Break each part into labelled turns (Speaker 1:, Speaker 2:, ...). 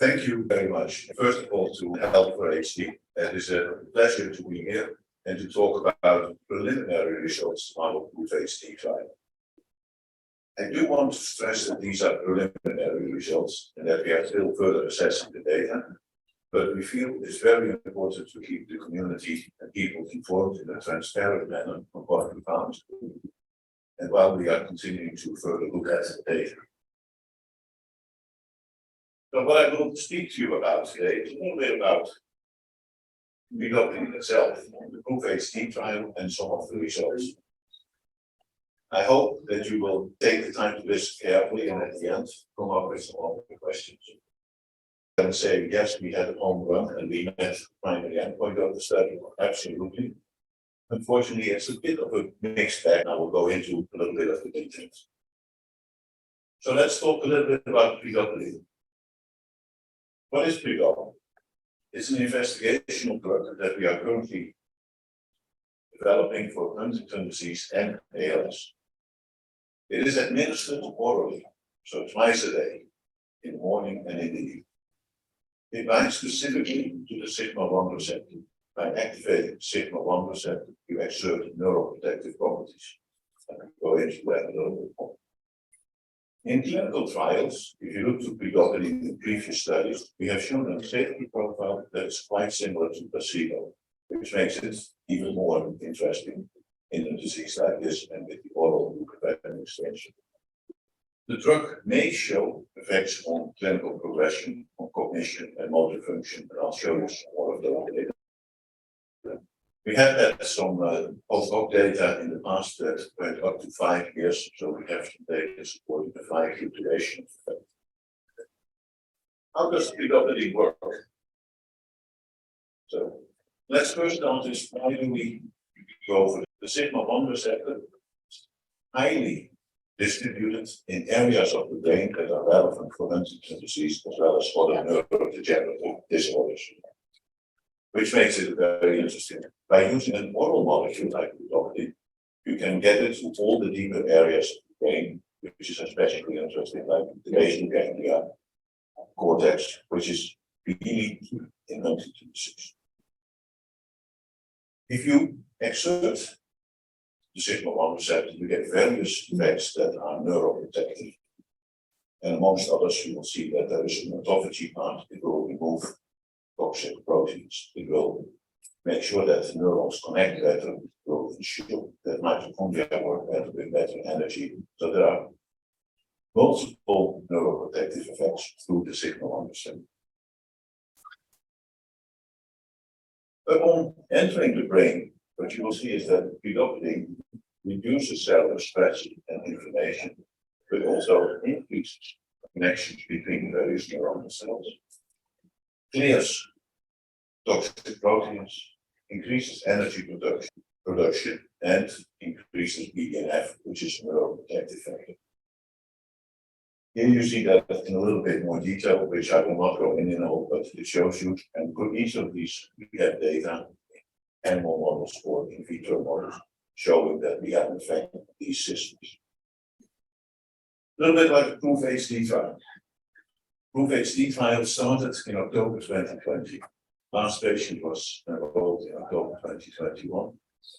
Speaker 1: Thank you very much. First of all, to Health for HD. It is a pleasure to be here and to talk about preliminary results on our Proof HD trial. I do want to stress that these are preliminary results and that we are still further assessing the data, but we feel it's very important to keep the community and people informed in a transparent manner on what we found, and while we are continuing to further look at the data. So what I will speak to you about today is a little bit about Predominant itself, the Proof HD trial, and some of the results. I hope that you will take the time to listen carefully and at the end come up with some of the questions. I would say, yes, we had a home run and we met the primary endpoint of the study, absolutely. Unfortunately, it's a bit of a mixed bag. I will go into a little bit of the details. So let's talk a little bit about Predominant. What is Predominant? It's an investigational drug that we are currently developing for Huntington disease and ALS. It is administered orally, so twice a day, in the morning and in the evening. It binds specifically to the sigma-1 receptor. By activating sigma-1 receptor, you exert neuroprotective properties. I can go into that a little bit more. In clinical trials, if you look to Predominant in previous studies, we have shown a safety profile that is quite similar to placebo, which makes it even more interesting in a disease like this and with the oral administration. The drug may show effects on clinical progression, on cognition and motor function, and I'll show you some more of those later. We have had some post-hoc data in the past that went up to 5 years, so we have some data supporting the 5-year duration. How does Predominant work? So let's first start with why do we go over the sigma-1 receptor? Highly distributed in areas of the brain that are relevant for Huntington's disease as well as other neurodegenerative disorders, which makes it very interesting. By using an oral molecule like Predominant, you can get it to all the deeper areas of the brain, which is especially interesting, like the basal ganglia, cortex, which is really in Huntington's disease. If you exert the sigma-1 receptor, you get various effects that are neuroprotective. And amongst others, you will see that there is an autophagy part. It will remove toxic proteins. It will make sure that neurons connect better. It will ensure that mitochondria work better with better energy. So there are multiple neuroprotective effects through the sigma-1 receptor. Upon entering the brain, what you will see is that Predominant reduces cellular stress and inflammation, but also increases connections between various neuronal cells, clears toxic proteins, increases energy production, and increases BDNF, which is a neuroprotective factor. Here you see that in a little bit more detail, which I will not go in all, but it shows you, and for each of these, we have data, animal models or in vitro models, showing that we have in fact these systems. A little bit like the Proof HD trial. Proof HD trial started in October 2020. Last patient was enrolled in October 2021.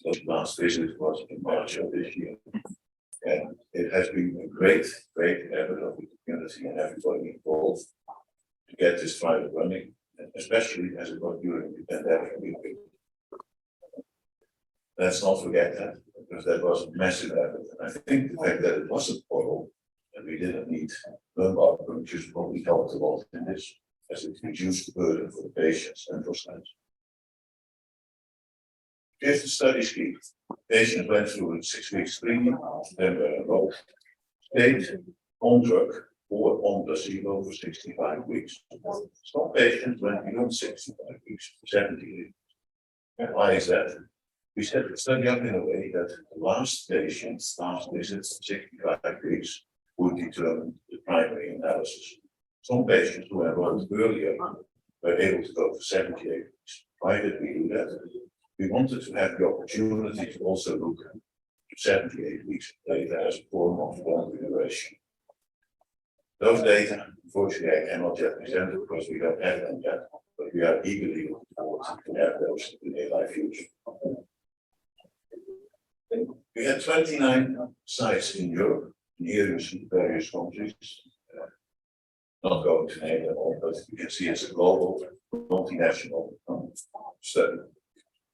Speaker 1: The last visit was in March of this year. And it has been a great effort of the community and everybody involved to get this trial running, and especially as it was during the pandemic. Let's not forget that, because that was a massive effort. And I think the fact that it was a portal and we didn't need lumbar punctures probably helped a lot in this, as it reduced the burden for the patients and for science. Here's the study scheme. Patients went through a 6-week screening, then were enrolled, stayed on drug or on placebo for 65 weeks. Some patients went beyond 65 weeks, 70 weeks. And why is that? We set the study up in a way that the last patient's last visit, 65 weeks, would determine the primary analysis. Some patients who enrolled earlier were able to go to 78 weeks. Why did we do that? We wanted to have the opportunity to also look at 78 weeks data as a form of long duration. Those data, unfortunately, I cannot yet present because we don't have them yet, but we are eagerly looking forward to have those in the near future. We had 29 sites in Europe, and here you see various countries. Not going to name them all, but you can see it's a global, multinational study.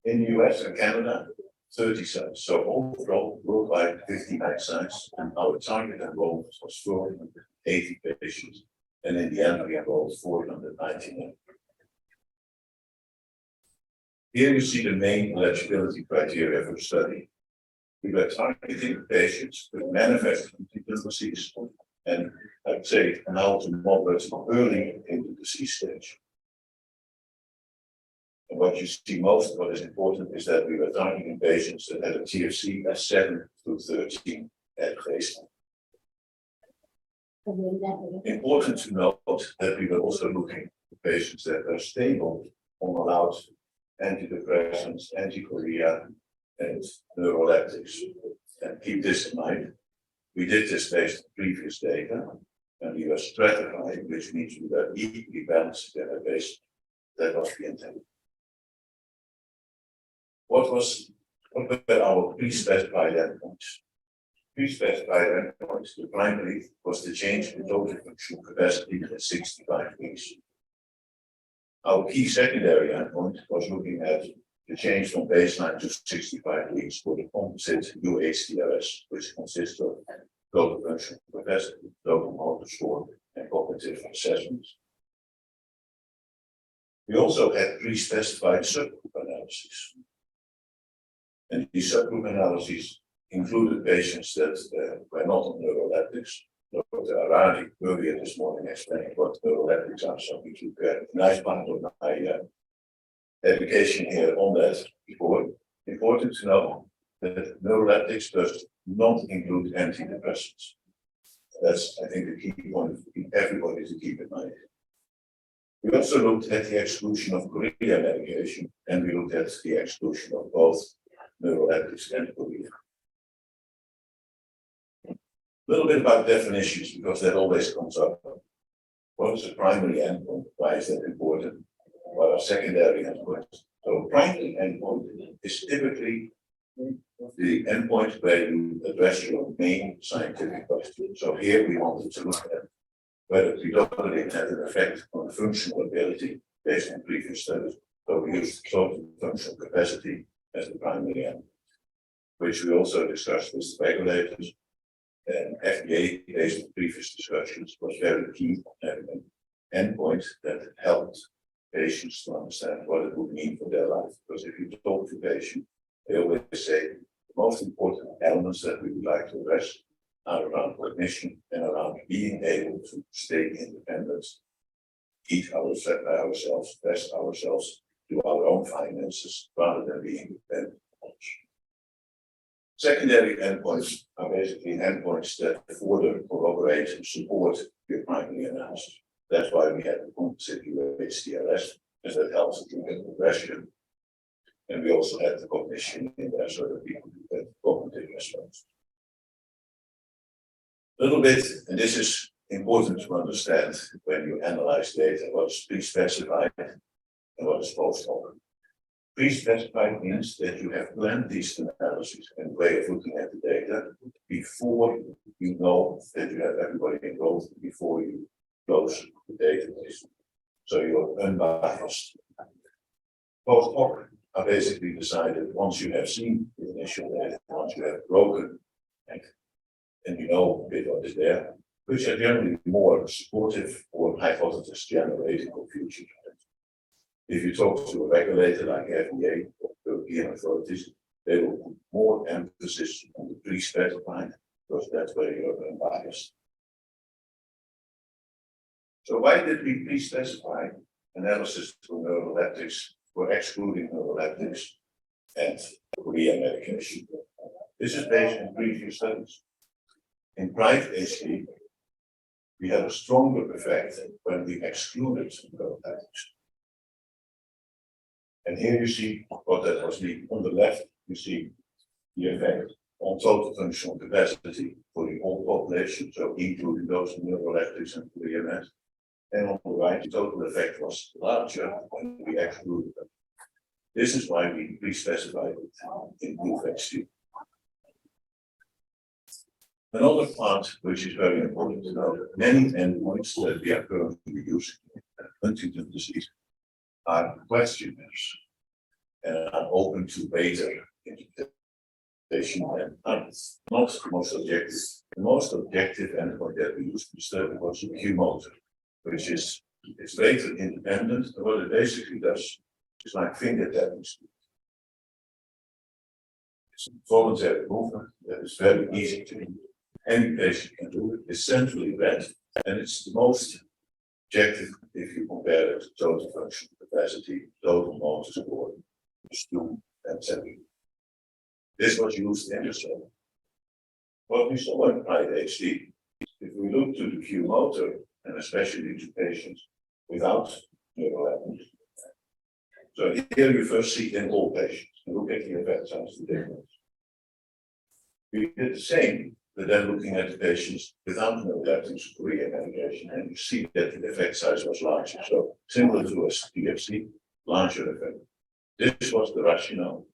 Speaker 1: In the US and Canada, 30 sites. So overall, worldwide, 59 sites, and our target enrollment was 480 patients, and in the end, we enrolled 499. Here you see the main eligibility criteria for the study. We were targeting patients with manifest Huntington's disease, and I'd say now to moderate early in the disease stage. And what you see most, what is important, is that we were targeting patients that had a TFC of 7 to 13 at baseline. Important to note that we were also looking for patients that are stable on allowed antidepressants, anti-chorea, and neuroleptics. And keep this in mind. We did this based on previous data, and we were stratifying, which means we were equally balanced database. That was the intent. What were our pre-specified endpoints? Pre-specified endpoints, the primary was the change in total functional capacity at 65 weeks. Our key secondary endpoint was looking at the change from baseline to 65 weeks for the composite UHDRS, which consists of total functional capacity, total motor score, and cognitive assessments. We also had pre-specified subgroup analyses. And these subgroup analyses included patients that were not on neuroleptics. Dr. Aradi earlier this morning explained what neuroleptics are, so we took a nice part of my education here on that before. Important to know that neuroleptics does not include antidepressants. That's, I think, the key point for everybody to keep in mind. We also looked at the exclusion of chorea medication, and we looked at the exclusion of both neuroleptics and chorea. A little bit about definitions, because that always comes up. What is the primary endpoint? Why is that important? What are secondary endpoints? So primary endpoint is typically the endpoint where you address your main scientific question. So here we wanted to look at whether predominantly had an effect on functional ability based on previous studies. So we used total functional capacity as the primary endpoint, which we also discussed with the regulators. And FDA, based on previous discussions, was very key on having an endpoint that helped patients to understand what it would mean for their life. Because if you talk to patients, they always say the most important elements that we would like to address are around cognition and around being able to stay independent, eat ourselves, rest ourselves, do our own finances, rather than being dependent on others. Secondary endpoints are basically endpoints that further corroborate and support your primary analysis. That's why we had the composite UHDRS, because that helps to get progression. And we also had the cognition in there so that people do that cognitive response. A little bit, and this is important to understand when you analyze data, what is pre-specified and what is post-hoc. Pre-specified means that you have planned these analyses and way of looking at the data before you know that you have everybody enrolled, before you close the database. So you're unbiased. Post-hoc are basically decided once you have seen the initial data, once you have broken and you know a bit what is there, which are generally more supportive or hypothesis generating for future trends. If you talk to a regulator like FDA or European authorities, they will put more emphasis on the pre-specified, because that's where you're unbiased. So why did we pre-specify analysis for neuroleptics, for excluding neuroleptics and chorea medication? This is based on previous studies. In private HD, we had a stronger effect when we excluded neuroleptics. And here you see what that was. On the left, you see the effect on total functional capacity for the whole population, so including those in neuroleptics and PRNS. And on the right, the total effect was larger when we excluded them. This is why we pre-specified it in PROVE-HD. Another part which is very important to know, many endpoints that we are currently using in Huntington disease are questionnaires and are open to later interpretation and not the most objective. The most objective endpoint that we used to study was Q motor, which is later independent. And what it basically does is like finger tapping. It's a voluntary movement that is very easy to do. Any patient can do it. It's centrally read, and it's the most objective if you compare it to total functional capacity, total motor score, STOOL, and SETI. This was used in the study. What we saw in HIPE, if we look to the Q motor, and especially to patients without neuroleptics. So here you first see in all patients, and look at the effect size, the difference. We did the same, but then looking at the patients without neuroleptics, Korea medication, and you see that the effect size was larger. So similar to a PFC, larger effect. This was the rationale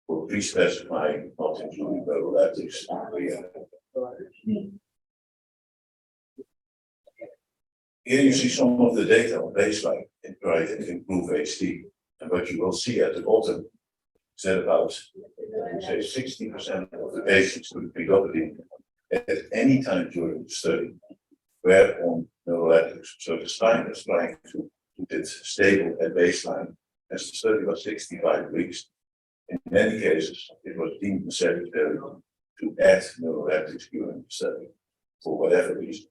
Speaker 1: for pre-specifying not including neuroleptics and Korea. Here you see some of the data on baseline in PROVE-HD, and what you will see at the bottom is that about, say, 60% of the patients with predominantly at any time during the study were on neuroleptics. So the spine is trying to keep it stable at baseline, as the study was 65 weeks. In many cases, it was deemed necessary to add neuroleptics during the study for whatever reason.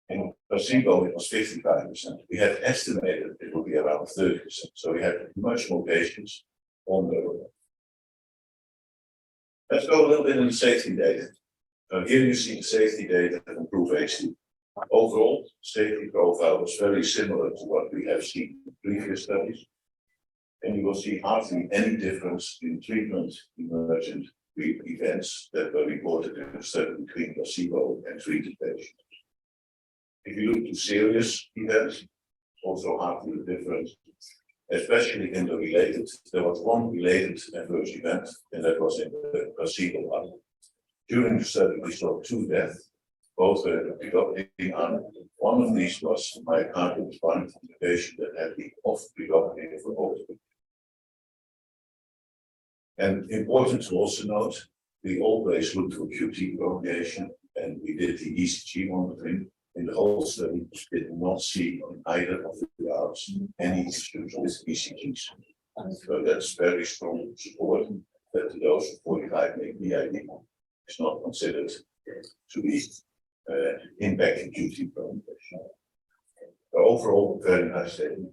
Speaker 1: In placebo, it was 55%. We had estimated it would be around 30%. So we had much more patients on neuroleptics. Let's go a little bit in the safety data. So here you see the safety data from PROVE-HD. Overall, safety profile was very similar to what we have seen in previous studies. And you will see hardly any difference in treatment emergent events that were reported in the study between placebo and treated patients. If you look to serious events, also hardly a difference, especially in the related. There was one related adverse event, and that was in the placebo arm. During the study, we saw 2 deaths, both were in the predominant arm. One of these was myocardial infarction from the patient that had been off predominant for over. And important to also note, we always looked for QT prolongation, and we did the ECG monitoring. In the whole study, we did not see in either of the arms any issues with ECGs. So that's very strong support that the dose of 45 mg BID is not considered to be impacting QT prolongation. So overall, very nice statement.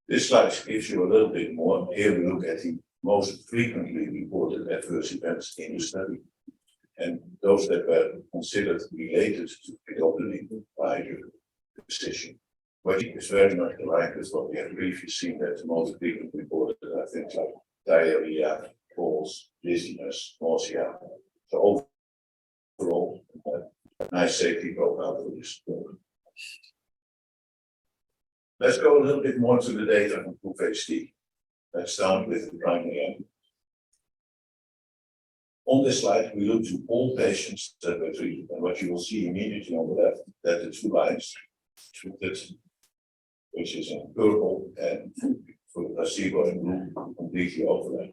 Speaker 1: This slide gives you a little bit more. Here we look at the most frequently reported adverse events in the study, and those that were considered related to predominantly by the physician. Which is very much aligned with what we have previously seen, that the most frequently reported are things like diarrhea, falls, dizziness, nausea. So overall, a nice safety profile for this. Let's go a little bit more to the data from PROVE-HD. Let's start with the primary endpoint. On this slide, we look to all patients that were treated, and what you will see immediately on the left, that the 2 lines treated, which is in purple, and for the placebo in blue, completely overlap.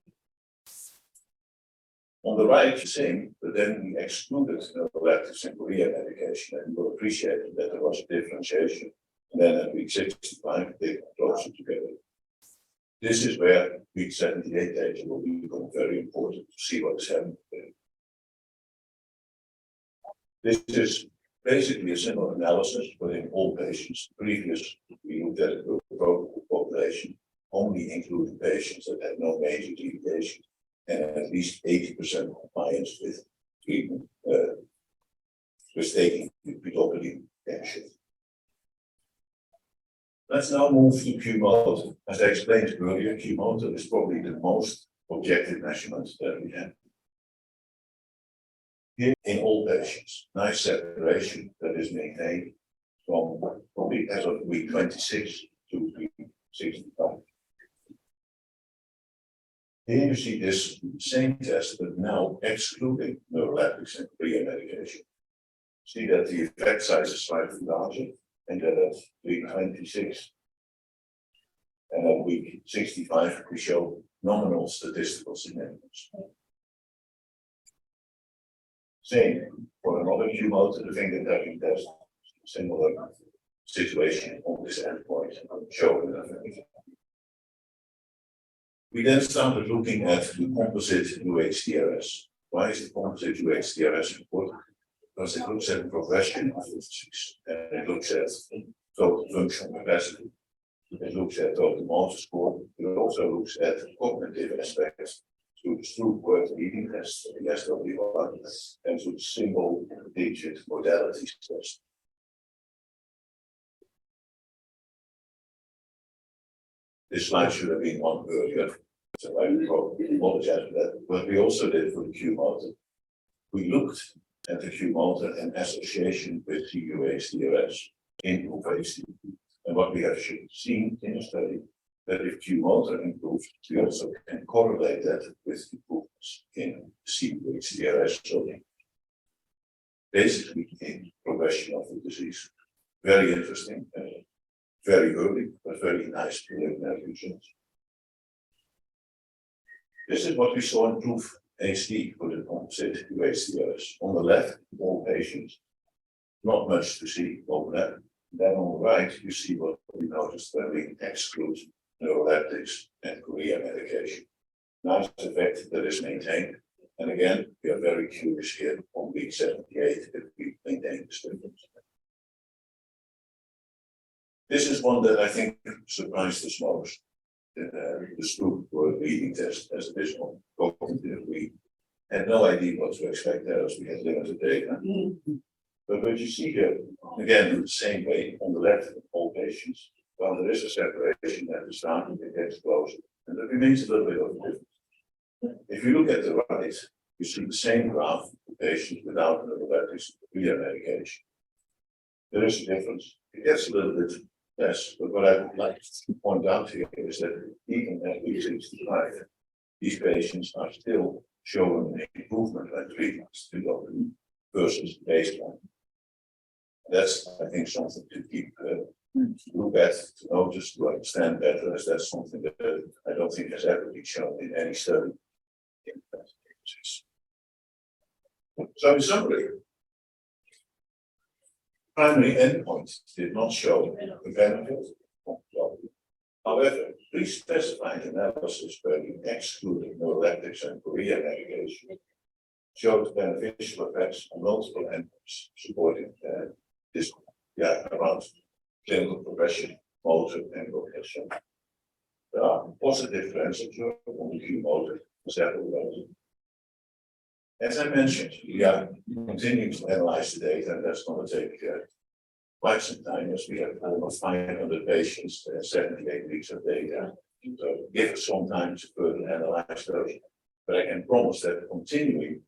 Speaker 1: On the right, the same, but then we excluded neuroleptics and Korea medication, and you will appreciate that there was a differentiation. And then at week 65, they got closer together. This is where week 78 data will become very important to see what is happening there. This is basically a similar analysis, but in all patients. Previous, we looked at a protocol population, only including patients that had no major deviation and at least 80% compliance with treatment, with taking the predominant action. Let's now move to Q motor. As I explained earlier, Q motor is probably the most objective measurement that we have. Here in all patients, nice separation that is maintained from probably as of week 26 to week 65. Here you see this same test, but now excluding neuroleptics and pre-medication. See that the effect size is slightly larger, and that at week 26 and at week 65 we show nominal statistical significance. Same for another cumulative finger tapping test, similar situation on this endpoint, showing an effect. We then started looking at the composite UHDRS. Why is the composite UHDRS important? Because it looks at the progression of disease, and it looks at total functional capacity. It looks at total motor score. It also looks at cognitive aspects through the Stroop word reading test, the SW1, and through the single digit modalities test. This slide should have been on earlier, so I apologize for that. But we also did for the Q motor. We looked at the Q motor in association with the UHDRS in obesity. And what we have seen in the study, that if Q motor improves, we also can correlate that with improvements in CUHDRS, so basically in progression of the disease. Very interesting, very early, but very nice preliminary results. This is what we saw in proof HD for the composite UHDRS. On the left, all patients, not much to see overlap. Then on the right, you see what we noticed when we exclude neuroleptics and chorea medication. Nice effect that is maintained. And again, we are very curious here on week 78 if we maintain this difference. This is one that I think surprised us most. The Stroop word reading test as it is on cognitive. We had no idea what to expect there as we had limited data. But what you see here, again, in the same way, on the left, all patients, well, there is a separation at the start, and it gets closer, and there remains a little bit of a difference. If you look at the right, you see the same graph for patients without neuroleptics via medication. There is a difference. It gets a little bit less, but what I would like to point out here is that even at week 65, these patients are still showing an improvement at 3 months versus baseline. That's, I think, something to keep look at, to notice, to understand better, as that's something that I don't think has ever been shown in any study. So in summary, primary endpoint did not show the benefit of therapy. However, pre-specified analysis where we excluded neuroleptics and chorea medication showed beneficial effects on multiple endpoints supporting this around clinical progression, motor, and cognition. There are positive trends observed on the Q motor for several reasons. As I mentioned, we are continuing to analyze the data, and that's going to take quite some time, as we have almost 500 patients, 78 weeks of data. So give us some time to further analyze those. But I can promise that continuing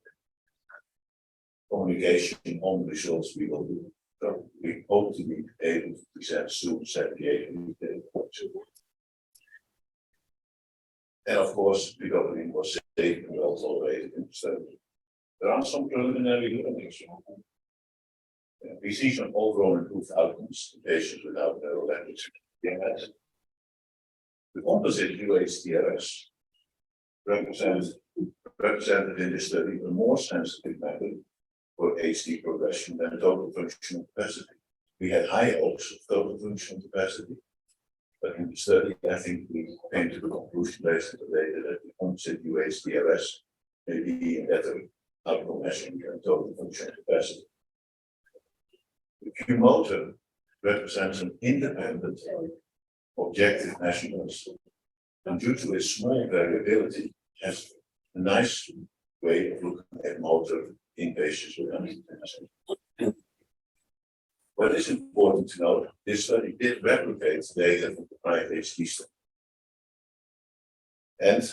Speaker 1: communication on the results we will do. So we hope to be able to present soon 78 weeks data. And of course, the government was safe and well tolerated in the study. There are some preliminary learnings. We see some overall improved outcomes in patients without neuroleptics. The composite UHDRS represented in this study a more sensitive method for HD progression than total functional capacity. We had high hopes of total functional capacity, but in the study, I think we came to the conclusion based on the data that the composite UHDRS may be a better outcome measuring than total functional capacity. The Q motor represents an independent objective measurement, and due to its small variability, has a nice way of looking at motor in patients with Huntington's. What is important to note, this study did replicate data from the prior HD study. And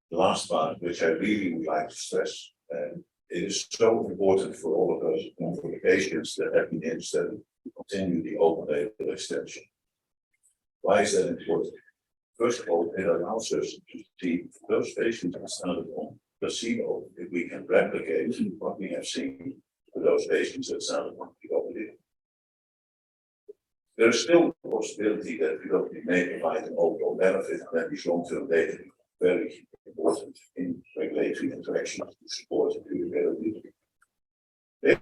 Speaker 1: the last part, which I really would like to stress, it is so important for all of us and for the patients that have been interested to continue the open label extension. Why is that important? First of all, it allows us to see those patients who started on placebo, if we can replicate what we have seen for those patients that started on Eligibility. There is still a possibility that Eligibility may provide an overall benefit, and that these long-term data is very important in regulatory interactions to support Eligibility.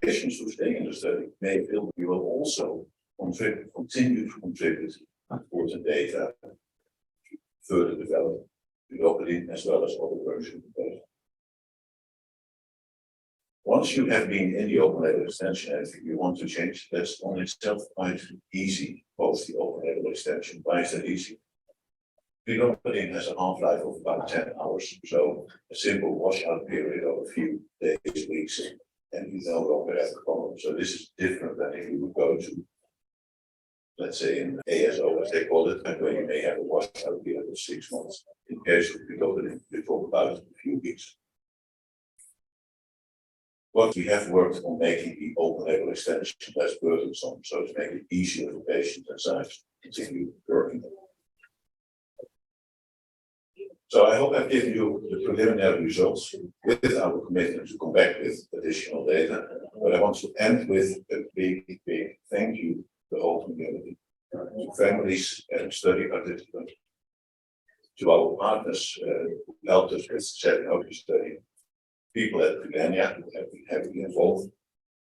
Speaker 1: Patients who stay in the study may feel we will also continue to contribute important data to further develop Eligibility as well as other versions of data. Once you have been in the open label extension, and if you want to change, that's on itself quite easy, post the open label extension. Why is that easy? Eligibility has a half-life of about 10 hours, so a simple washout period of a few days, weeks, and you no longer have a problem. So this is different than if you would go to, let's say, in ASO, as they call it, and where you may have a washout period of 6 months. In case of Eligibility, we talk about a few weeks. But we have worked on making the open label extension less burdensome, so to make it easier for patients and sites to continue working. So I hope I've given you the preliminary results with our commitment to come back with additional data. But I want to end with a big thank you to the whole community, to families and study participants, to our partners who helped us with setting up the study, people at Prilenia who have been heavily involved,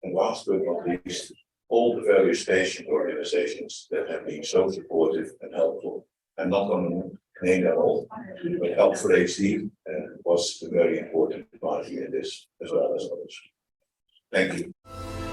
Speaker 1: and last but not least, all the various patient organizations that have been so supportive and helpful. I'm not going to name them all, but Help for HD was a very important party in this, as well as others. Thank you.